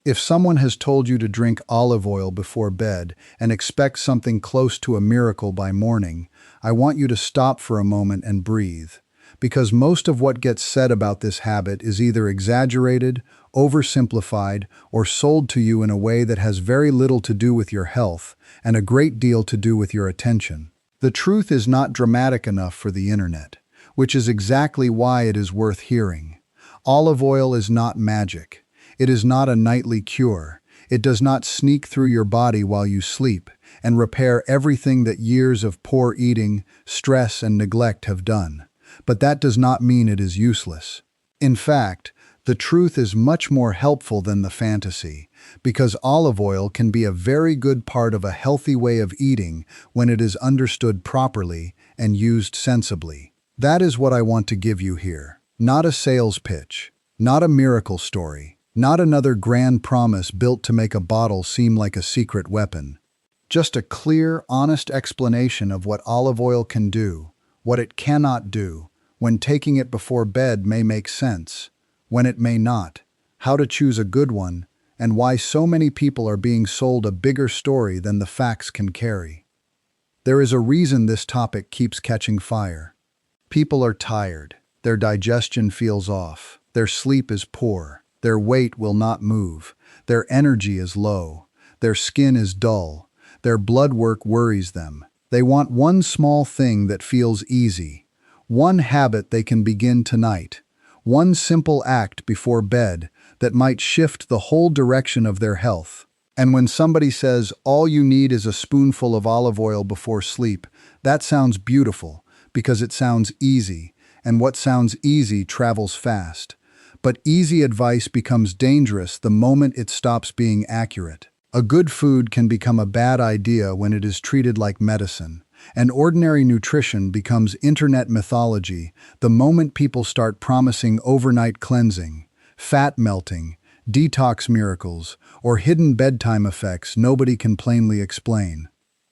If someone has told you to drink olive oil before bed and expect something close to a miracle by morning, I want you to stop for a moment and breathe. Because most of what gets said about this habit is either exaggerated, oversimplified, or sold to you in a way that has very little to do with your health and a great deal to do with your attention. The truth is not dramatic enough for the internet, which is exactly why it is worth hearing. Olive oil is not magic. It is not a nightly cure. It does not sneak through your body while you sleep and repair everything that years of poor eating, stress, and neglect have done. But that does not mean it is useless. In fact, the truth is much more helpful than the fantasy, because olive oil can be a very good part of a healthy way of eating when it is understood properly and used sensibly. That is what I want to give you here. Not a sales pitch, not a miracle story, not another grand promise built to make a bottle seem like a secret weapon. Just a clear, honest explanation of what olive oil can do, what it cannot do, when taking it before bed may make sense, when it may not, how to choose a good one, and why so many people are being sold a bigger story than the facts can carry. There is a reason this topic keeps catching fire. People are tired, their digestion feels off, their sleep is poor, their weight will not move, their energy is low, their skin is dull, their blood work worries them. They want one small thing that feels easy, one habit they can begin tonight, one simple act before bed that might shift the whole direction of their health. And when somebody says all you need is a spoonful of olive oil before sleep, that sounds beautiful because it sounds easy, and what sounds easy travels fast. But easy advice becomes dangerous the moment it stops being accurate. A good food can become a bad idea when it is treated like medicine, and ordinary nutrition becomes internet mythology the moment people start promising overnight cleansing, fat melting, detox miracles, or hidden bedtime effects nobody can plainly explain.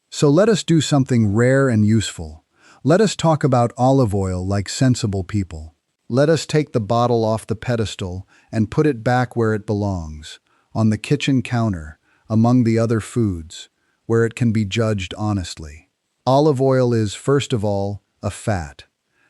So let us do something rare and useful. Let us talk about olive oil like sensible people. Let us take the bottle off the pedestal and put it back where it belongs, on the kitchen counter, among the other foods, where it can be judged honestly. Olive oil is, first of all, a fat.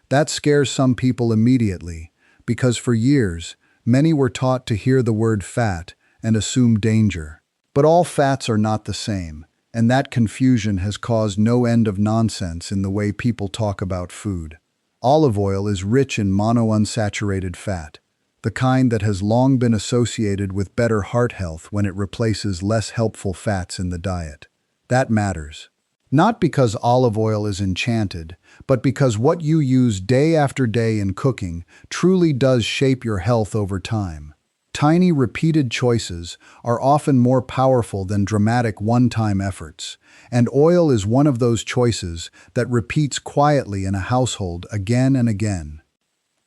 That scares some people immediately, because for years, many were taught to hear the word fat and assume danger. But all fats are not the same, and that confusion has caused no end of nonsense in the way people talk about food. Olive oil is rich in monounsaturated fat, the kind that has long been associated with better heart health when it replaces less helpful fats in the diet. That matters. Not because olive oil is enchanted, but because what you use day after day in cooking truly does shape your health over time. Tiny, repeated choices are often more powerful than dramatic one-time efforts, and oil is one of those choices that repeats quietly in a household again and again.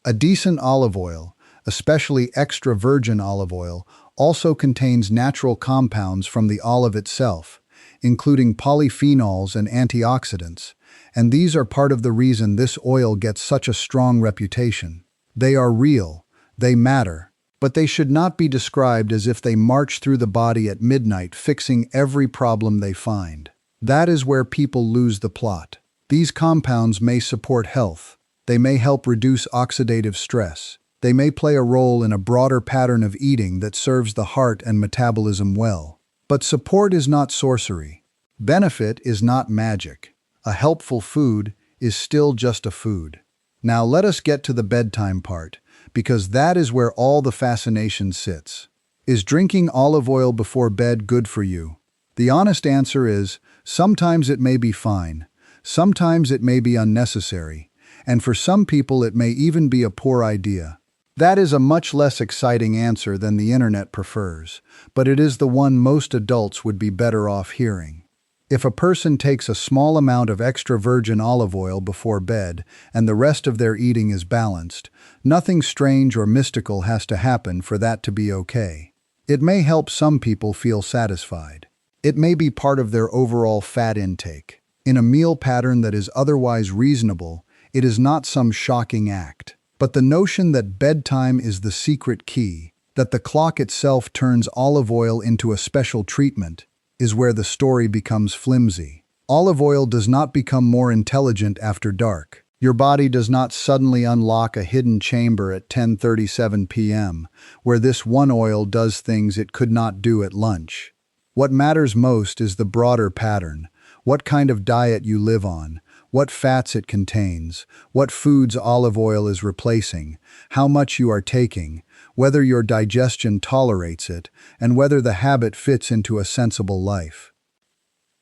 A decent olive oil, especially extra virgin olive oil, also contains natural compounds from the olive itself, including polyphenols and antioxidants, and these are part of the reason this oil gets such a strong reputation. They are real, they matter, but they should not be described as if they march through the body at midnight fixing every problem they find. That is where people lose the plot. These compounds may support health. They may help reduce oxidative stress. They may play a role in a broader pattern of eating that serves the heart and metabolism well. But support is not sorcery. Benefit is not magic. A helpful food is still just a food. Now let us get to the bedtime part, because that is where all the fascination sits. Is drinking olive oil before bed good for you? The honest answer is, sometimes it may be fine, sometimes it may be unnecessary, and for some people it may even be a poor idea. That is a much less exciting answer than the internet prefers, but it is the one most adults would be better off hearing. If a person takes a small amount of extra virgin olive oil before bed and the rest of their eating is balanced, nothing strange or mystical has to happen for that to be okay. It may help some people feel satisfied. It may be part of their overall fat intake. In a meal pattern that is otherwise reasonable, it is not some shocking act. But the notion that bedtime is the secret key, That the clock itself turns olive oil into a special treatment is where the story becomes flimsy. Olive oil does not become more intelligent after dark. Your body does not suddenly unlock a hidden chamber at 10:37 p.m., where this one oil does things it could not do at lunch. What matters most is the broader pattern, what kind of diet you live on, what fats it contains, what foods olive oil is replacing, how much you are taking, whether your digestion tolerates it, and whether the habit fits into a sensible life.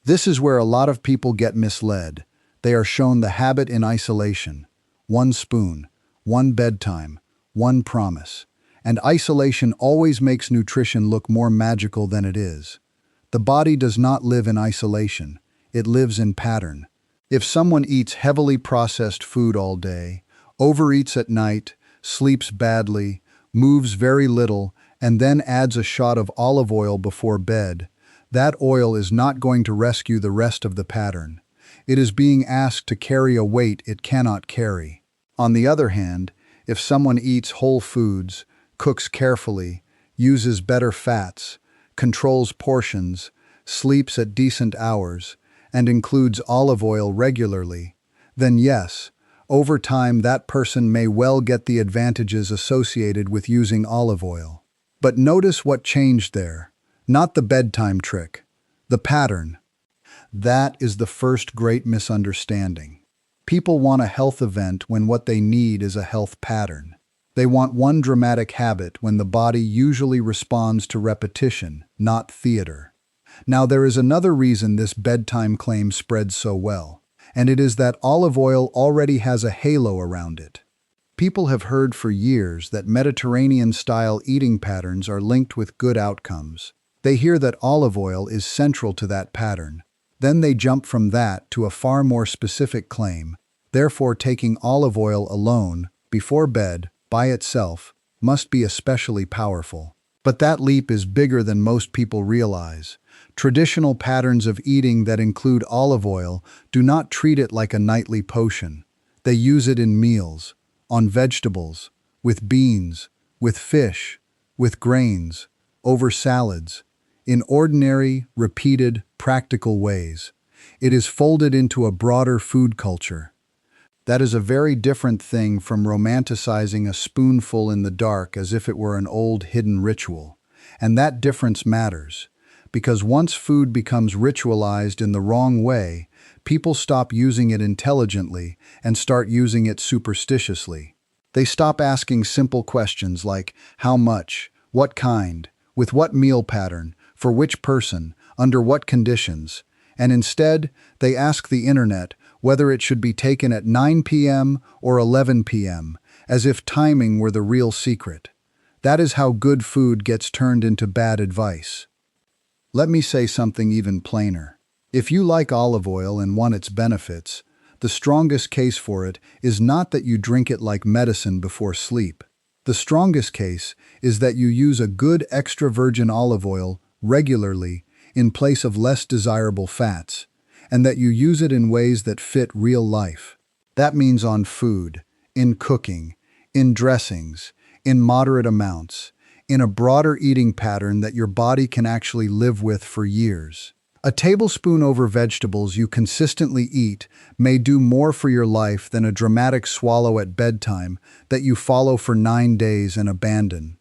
This is where a lot of people get misled. They are shown the habit in isolation. One spoon, one bedtime, one promise. And isolation always makes nutrition look more magical than it is. The body does not live in isolation. It lives in pattern. If someone eats heavily processed food all day, overeats at night, sleeps badly, moves very little, and then adds a shot of olive oil before bed, that oil is not going to rescue the rest of the pattern. It is being asked to carry a weight it cannot carry. On the other hand, if someone eats whole foods, cooks carefully, uses better fats, controls portions, sleeps at decent hours, and includes olive oil regularly, then yes, over time that person may well get the advantages associated with using olive oil. But notice what changed there. Not the bedtime trick, the pattern. That is the first great misunderstanding. People want a health event when what they need is a health pattern. They want one dramatic habit when the body usually responds to repetition, not theater. Now there is another reason this bedtime claim spreads so well, and it is that olive oil already has a halo around it. People have heard for years that Mediterranean-style eating patterns are linked with good outcomes. They hear that olive oil is central to that pattern. Then they jump from that to a far more specific claim. Therefore, taking olive oil alone, before bed, by itself, must be especially powerful. But that leap is bigger than most people realize. Traditional patterns of eating that include olive oil do not treat it like a nightly potion. They use it in meals, on vegetables, with beans, with fish, with grains, over salads, in ordinary, repeated, practical ways. It is folded into a broader food culture. That is a very different thing from romanticizing a spoonful in the dark as if it were an old hidden ritual. And that difference matters, because once food becomes ritualized in the wrong way, people stop using it intelligently and start using it superstitiously. They stop asking simple questions like, how much, what kind, with what meal pattern, for which person, under what conditions, and instead, they ask the internet whether it should be taken at 9 p.m. or 11 p.m., as if timing were the real secret. That is how good food gets turned into bad advice. Let me say something even plainer. If you like olive oil and want its benefits, the strongest case for it is not that you drink it like medicine before sleep. The strongest case is that you use a good extra virgin olive oil regularly in place of less desirable fats, and that you use it in ways that fit real life. That means on food, in cooking, in dressings, in moderate amounts, in a broader eating pattern that your body can actually live with for years. A tablespoon over vegetables you consistently eat may do more for your life than a dramatic swallow at bedtime that you follow for 9 days and abandon.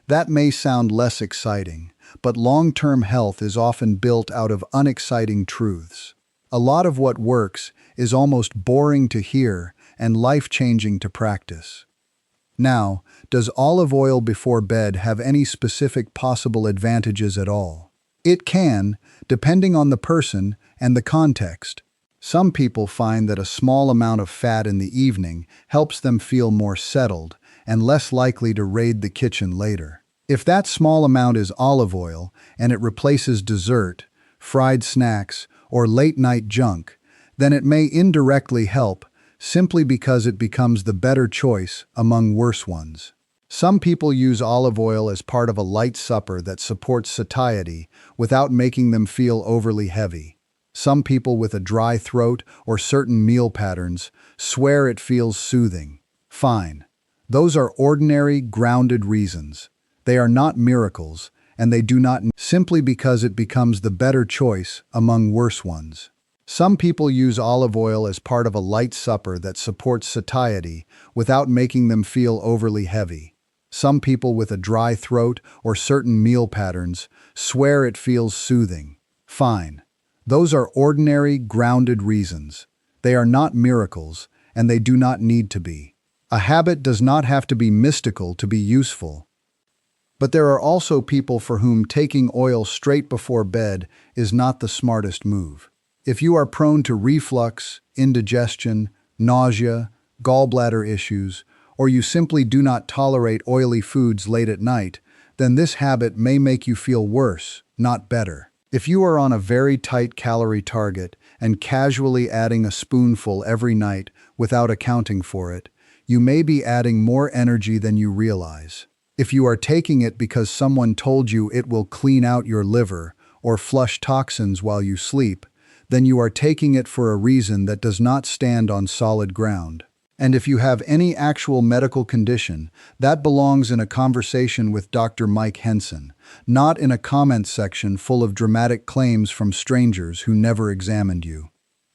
That may sound less exciting, but long-term health is often built out of unexciting truths. A lot of what works is almost boring to hear and life-changing to practice. Now, does olive oil before bed have any specific possible advantages at all? It can, depending on the person and the context. Some people find that a small amount of fat in the evening helps them feel more settled and less likely to raid the kitchen later. If that small amount is olive oil and it replaces dessert, fried snacks, or late-night junk, then it may indirectly help simply because it becomes the better choice among worse ones. Some people use olive oil as part of a light supper that supports satiety without making them feel overly heavy. Some people with a dry throat or certain meal patterns swear it feels soothing. Fine. Those are ordinary, grounded reasons. They are not miracles, and they do not simply because it becomes the better choice among worse ones. Some people use olive oil as part of a light supper that supports satiety without making them feel overly heavy. Some people with a dry throat or certain meal patterns swear it feels soothing. Fine. Those are ordinary, grounded reasons. They are not miracles, and they do not need to be. A habit does not have to be mystical to be useful. But there are also people for whom taking oil straight before bed is not the smartest move. If you are prone to reflux, indigestion, nausea, gallbladder issues, or you simply do not tolerate oily foods late at night, then this habit may make you feel worse, not better. If you are on a very tight calorie target and casually adding a spoonful every night without accounting for it, you may be adding more energy than you realize. If you are taking it because someone told you it will clean out your liver or flush toxins while you sleep, then you are taking it for a reason that does not stand on solid ground. And if you have any actual medical condition, that belongs in a conversation with Dr. Mike Henson, not in a comment section full of dramatic claims from strangers who never examined you.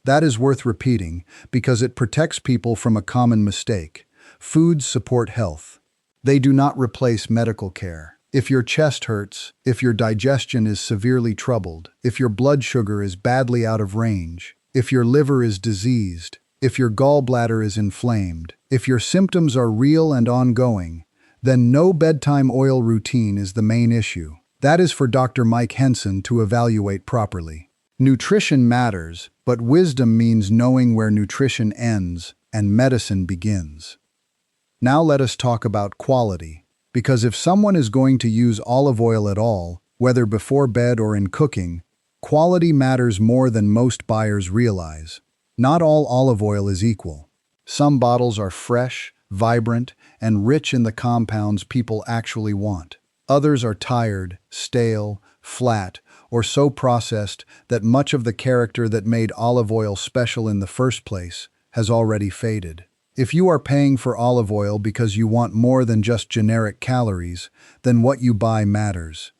That is worth repeating because it protects people from a common mistake. Foods support health. They do not replace medical care. If your chest hurts, if your digestion is severely troubled, if your blood sugar is badly out of range, if your liver is diseased, if your gallbladder is inflamed, if your symptoms are real and ongoing, then no bedtime oil routine is the main issue. That is for Dr. Mike Henson to evaluate properly. Nutrition matters, but wisdom means knowing where nutrition ends and medicine begins. Now let us talk about quality. Because if someone is going to use olive oil at all, whether before bed or in cooking, quality matters more than most buyers realize. Not all olive oil is equal. Some bottles are fresh, vibrant, and rich in the compounds people actually want. Others are tired, stale, flat, or so processed that much of the character that made olive oil special in the first place has already faded. If you are paying for olive oil because you want more than just generic calories, then what you buy matters.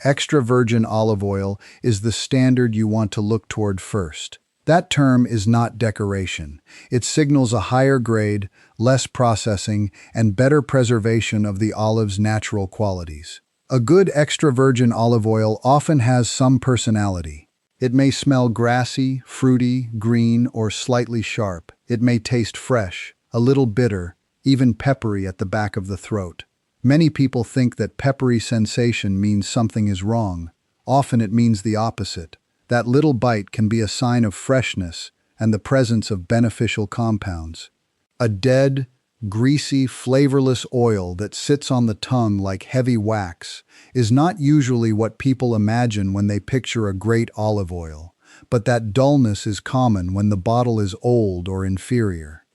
Extra virgin olive oil is the standard you want to look toward first. That term is not decoration. It signals a higher grade, less processing, and better preservation of the olive's natural qualities. A good extra virgin olive oil often has some personality. It may smell grassy, fruity, green, or slightly sharp. It may taste fresh, a little bitter, even peppery at the back of the throat. Many people think that peppery sensation means something is wrong. Often it means the opposite. That little bite can be a sign of freshness and the presence of beneficial compounds. A dead, greasy, flavorless oil that sits on the tongue like heavy wax is not usually what people imagine when they picture a great olive oil, but that dullness is common when the bottle is old or inferior.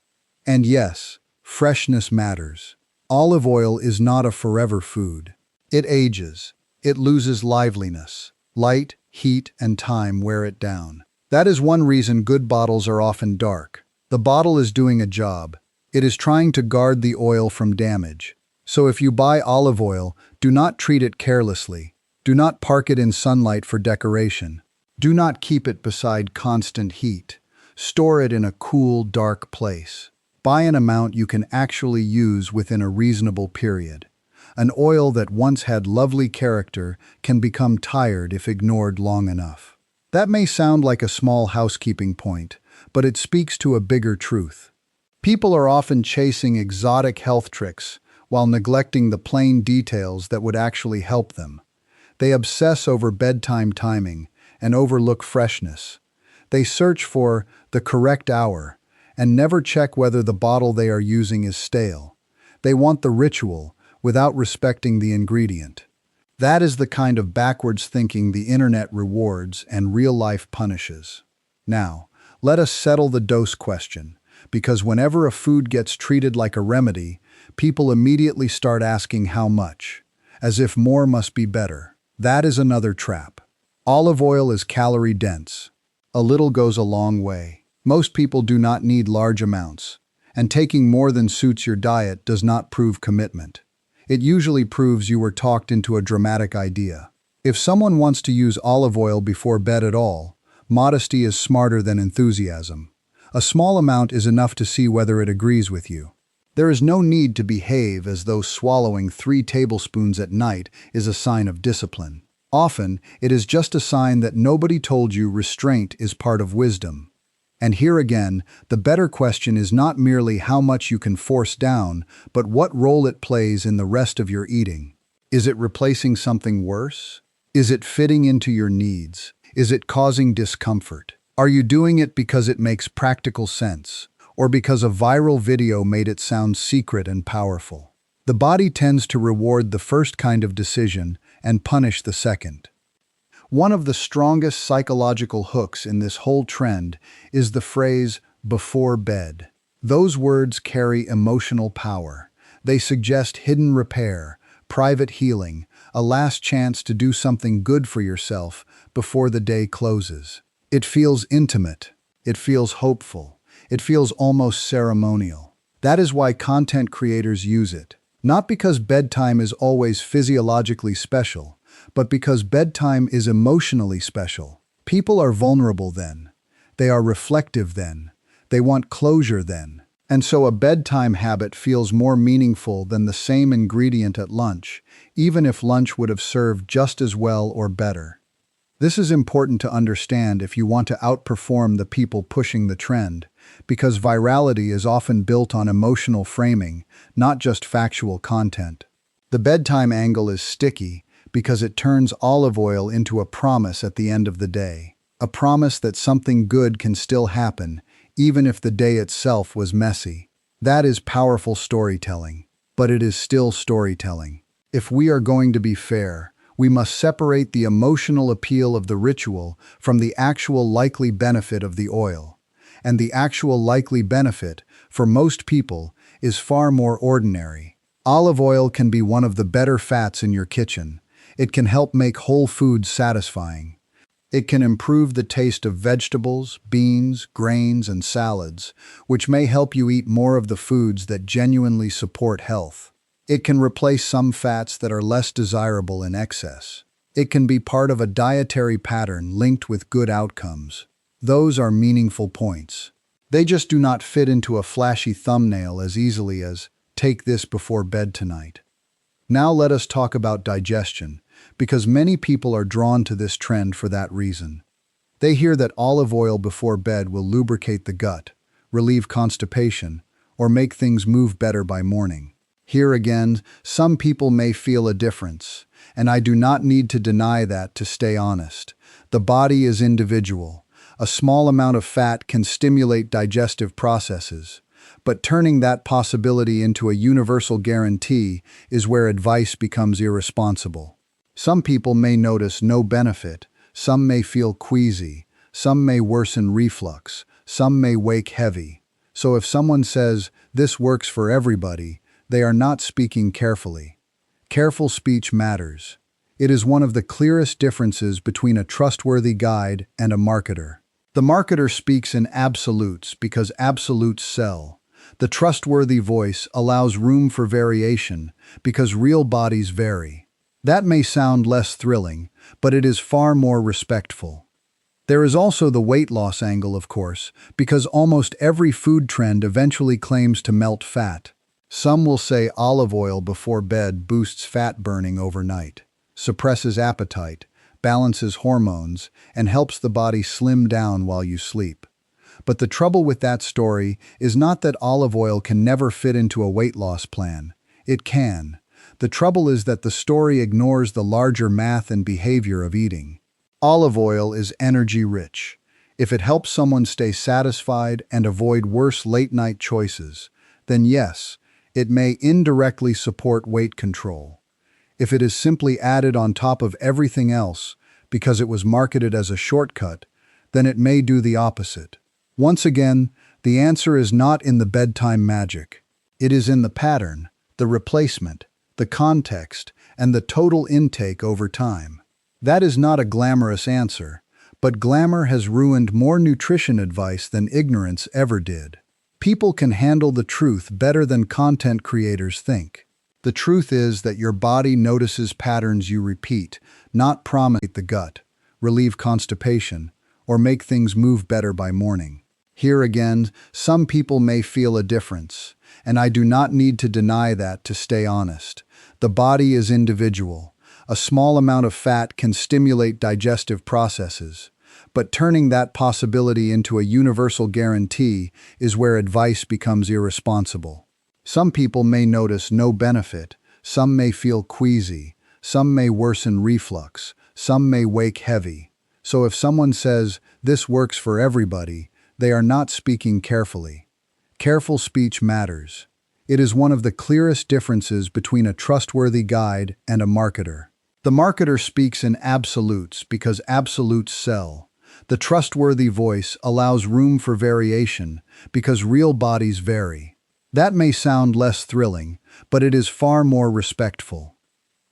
And yes, freshness matters. Olive oil is not a forever food. It ages. It loses liveliness. Light, heat, and time wear it down. That is one reason good bottles are often dark. The bottle is doing a job. It is trying to guard the oil from damage. So if you buy olive oil, do not treat it carelessly. Do not park it in sunlight for decoration. Do not keep it beside constant heat. Store it in a cool, dark place. Buy an amount you can actually use within a reasonable period. An oil that once had lovely character can become tired if ignored long enough. That may sound like a small housekeeping point, but it speaks to a bigger truth. People are often chasing exotic health tricks while neglecting the plain details that would actually help them. They obsess over bedtime timing and overlook freshness. They search for the correct hour and never check whether the bottle they are using is stale. They want the ritual without respecting the ingredient. That is the kind of backwards thinking the internet rewards and real life punishes. Now, let us settle the dose question, because whenever a food gets treated like a remedy, people immediately start asking how much, as if more must be better. That is another trap. Olive oil is calorie dense. A little goes a long way. Most people do not need large amounts, and taking more than suits your diet does not prove commitment. It usually proves you were talked into a dramatic idea. If someone wants to use olive oil before bed at all, modesty is smarter than enthusiasm. A small amount is enough to see whether it agrees with you. There is no need to behave as though swallowing 3 tablespoons at night is a sign of discipline. Often, it is just a sign that nobody told you restraint is part of wisdom. And here again, the better question is not merely how much you can force down, but what role it plays in the rest of your eating. Is it replacing something worse? Is it fitting into your needs? Is it causing discomfort? Are you doing it because it makes practical sense, or because a viral video made it sound secret and powerful? The body tends to reward the first kind of decision and punish the second. One of the strongest psychological hooks in this whole trend is the phrase, before bed. Those words carry emotional power. They suggest hidden repair, private healing, a last chance to do something good for yourself before the day closes. It feels intimate. It feels hopeful. It feels almost ceremonial. That is why content creators use it. Not because bedtime is always physiologically special, but because bedtime is emotionally special. People are vulnerable then. They are reflective then. They want closure then. And so a bedtime habit feels more meaningful than the same ingredient at lunch, even if lunch would have served just as well or better. This is important to understand if you want to outperform the people pushing the trend, because virality is often built on emotional framing, not just factual content. The bedtime angle is sticky because it turns olive oil into a promise at the end of the day, a promise that something good can still happen, even if the day itself was messy. That is powerful storytelling, but it is still storytelling. If we are going to be fair, we must separate the emotional appeal of the ritual from the actual likely benefit of the oil. And the actual likely benefit, for most people, is far more ordinary. Olive oil can be one of the better fats in your kitchen. It can help make whole foods satisfying. It can improve the taste of vegetables, beans, grains, and salads, which may help you eat more of the foods that genuinely support health. It can replace some fats that are less desirable in excess. It can be part of a dietary pattern linked with good outcomes. Those are meaningful points. They just do not fit into a flashy thumbnail as easily as, "Take this before bed tonight." Now let us talk about digestion, because many people are drawn to this trend for that reason. They hear that olive oil before bed will lubricate the gut, relieve constipation, or make things move better by morning. Here again, some people may feel a difference, and I do not need to deny that to stay honest. The body is individual. A small amount of fat can stimulate digestive processes, but turning that possibility into a universal guarantee is where advice becomes irresponsible. Some people may notice no benefit, some may feel queasy, some may worsen reflux, some may wake heavy. So if someone says, "This works for everybody," they are not speaking carefully. Careful speech matters. It is one of the clearest differences between a trustworthy guide and a marketer. The marketer speaks in absolutes because absolutes sell. The trustworthy voice allows room for variation because real bodies vary. That may sound less thrilling, but it is far more respectful. There is also the weight loss angle, of course, because almost every food trend eventually claims to melt fat. Some will say olive oil before bed boosts fat burning overnight, suppresses appetite, balances hormones, and helps the body slim down while you sleep. But the trouble with that story is not that olive oil can never fit into a weight loss plan. It can. The trouble is that the story ignores the larger math and behavior of eating. Olive oil is energy-rich. If it helps someone stay satisfied and avoid worse late-night choices, then yes, it may indirectly support weight control. If it is simply added on top of everything else because it was marketed as a shortcut, then it may do the opposite. Once again, the answer is not in the bedtime magic. It is in the pattern, the replacement, the context, and the total intake over time. That is not a glamorous answer, but glamour has ruined more nutrition advice than ignorance ever did. People can handle the truth better than content creators think. The truth is that your body notices patterns you repeat, not promise the gut, relieve constipation, or make things move better by morning. Here again, some people may feel a difference, and I do not need to deny that to stay honest. The body is individual. A small amount of fat can stimulate digestive processes, but turning that possibility into a universal guarantee is where advice becomes irresponsible. Some people may notice no benefit, some may feel queasy, some may worsen reflux, some may wake heavy. So if someone says, "This works for everybody," they are not speaking carefully. Careful speech matters. It is one of the clearest differences between a trustworthy guide and a marketer. The marketer speaks in absolutes because absolutes sell. The trustworthy voice allows room for variation because real bodies vary. That may sound less thrilling, but it is far more respectful.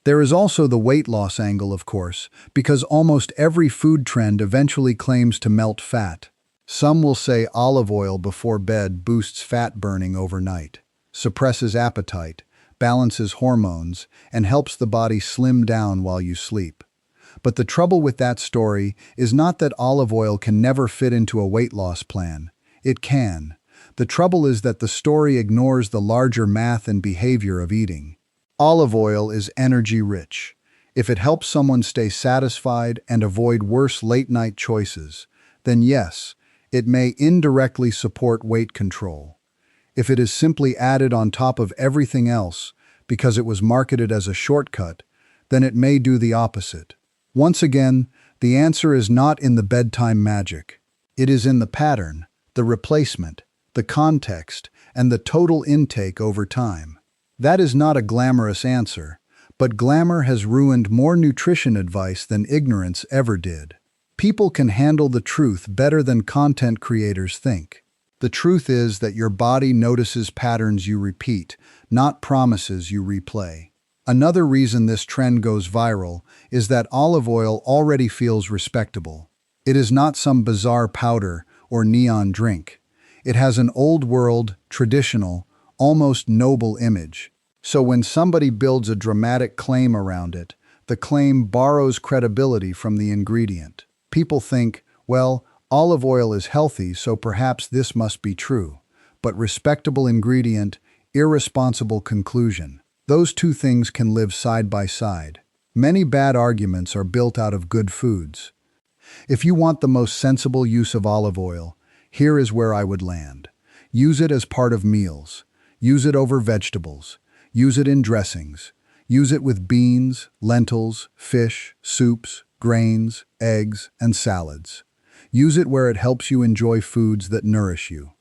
There is also the weight loss angle, of course, because almost every food trend eventually claims to melt fat. Some will say olive oil before bed boosts fat burning overnight, suppresses appetite, balances hormones, and helps the body slim down while you sleep. But the trouble with that story is not that olive oil can never fit into a weight loss plan. It can. The trouble is that the story ignores the larger math and behavior of eating. Olive oil is energy-rich. If it helps someone stay satisfied and avoid worse late-night choices, then yes, it may indirectly support weight control. If it is simply added on top of everything else because it was marketed as a shortcut, then it may do the opposite. Once again, the answer is not in the bedtime magic. It is in the pattern, the replacement, the context, and the total intake over time. That is not a glamorous answer, but glamour has ruined more nutrition advice than ignorance ever did. People can handle the truth better than content creators think. The truth is that your body notices patterns you repeat, not promises you replay. Another reason this trend goes viral is that olive oil already feels respectable. It is not some bizarre powder or neon drink. It has an old-world, traditional, almost noble image. So when somebody builds a dramatic claim around it, the claim borrows credibility from the ingredient. People think, well, olive oil is healthy, so perhaps this must be true. But respectable ingredient, irresponsible conclusion. Those two things can live side by side. Many bad arguments are built out of good foods. If you want the most sensible use of olive oil, here is where I would land. Use it as part of meals. Use it over vegetables. Use it in dressings. Use it with beans, lentils, fish, soups, grains, eggs, and salads. Use it where it helps you enjoy foods that nourish you.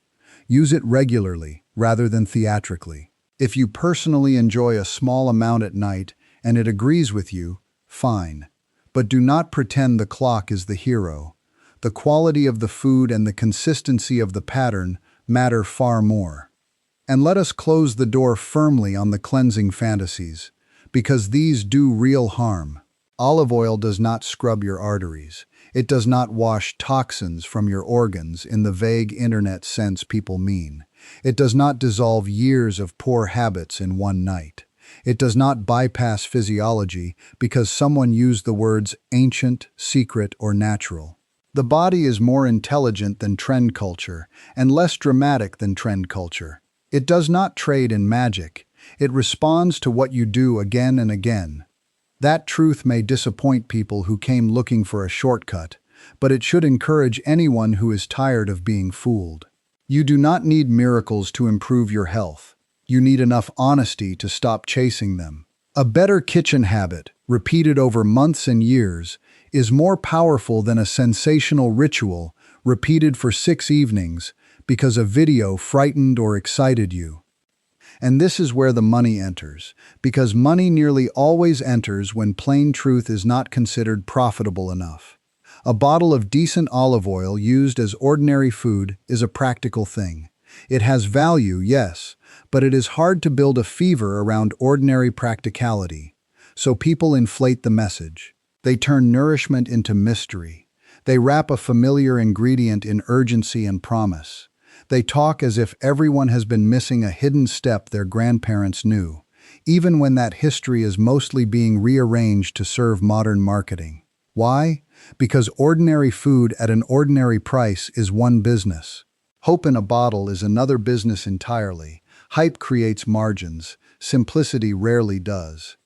Use it regularly, rather than theatrically. If you personally enjoy a small amount at night and it agrees with you, fine. But do not pretend the clock is the hero. The quality of the food and the consistency of the pattern matter far more. And let us close the door firmly on the cleansing fantasies, because these do real harm. Olive oil does not scrub your arteries. It does not wash toxins from your organs in the vague internet sense people mean. It does not dissolve years of poor habits in one night. It does not bypass physiology because someone used the words ancient, secret, or natural. The body is more intelligent than trend culture and less dramatic than trend culture. It does not trade in magic. It responds to what you do again and again. That truth may disappoint people who came looking for a shortcut, but it should encourage anyone who is tired of being fooled. You do not need miracles to improve your health. You need enough honesty to stop chasing them. A better kitchen habit, repeated over months and years, is more powerful than a sensational ritual repeated for 6 evenings because a video frightened or excited you. And this is where the money enters, because money nearly always enters when plain truth is not considered profitable enough. A bottle of decent olive oil used as ordinary food is a practical thing. It has value, yes, but it is hard to build a fever around ordinary practicality. So people inflate the message. They turn nourishment into mystery. They wrap a familiar ingredient in urgency and promise. They talk as if everyone has been missing a hidden step their grandparents knew, even when that history is mostly being rearranged to serve modern marketing. Why? Because ordinary food at an ordinary price is one business. Hope in a bottle is another business entirely. Hype creates margins. Simplicity rarely does.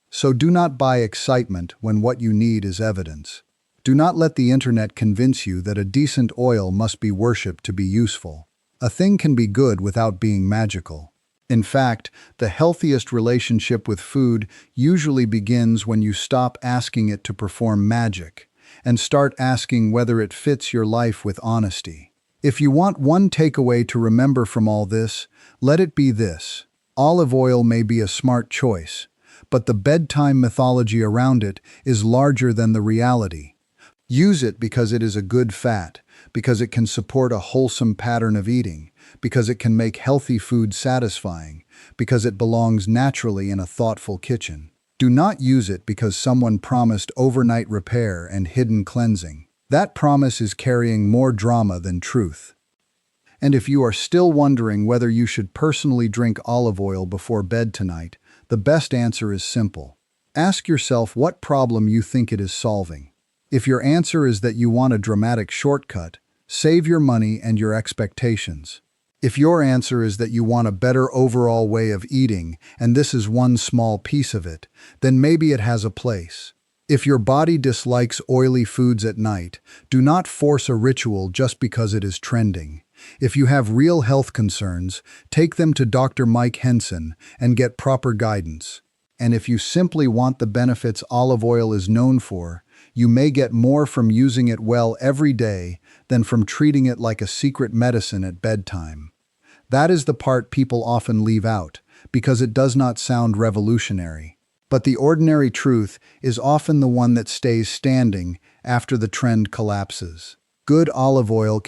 So do not buy excitement when what you need is evidence. Do not let the internet convince you that a decent oil must be worshipped to be useful. A thing can be good without being magical. In fact, the healthiest relationship with food usually begins when you stop asking it to perform magic and start asking whether it fits your life with honesty. If you want one takeaway to remember from all this, let it be this. Olive oil may be a smart choice, but the bedtime mythology around it is larger than the reality. Use it because it is a good fat, because it can support a wholesome pattern of eating, because it can make healthy food satisfying, because it belongs naturally in a thoughtful kitchen. Do not use it because someone promised overnight repair and hidden cleansing. That promise is carrying more drama than truth. And if you are still wondering whether you should personally drink olive oil before bed tonight, the best answer is simple. Ask yourself what problem you think it is solving. If your answer is that you want a dramatic shortcut, save your money and your expectations. If your answer is that you want a better overall way of eating, and this is one small piece of it, then maybe it has a place. If your body dislikes oily foods at night, do not force a ritual just because it is trending. If you have real health concerns, take them to Dr. Mike Henson and get proper guidance. And if you simply want the benefits olive oil is known for, you may get more from using it well every day than from treating it like a secret medicine at bedtime. That is the part people often leave out, because it does not sound revolutionary. But the ordinary truth is often the one that stays standing after the trend collapses. Good olive oil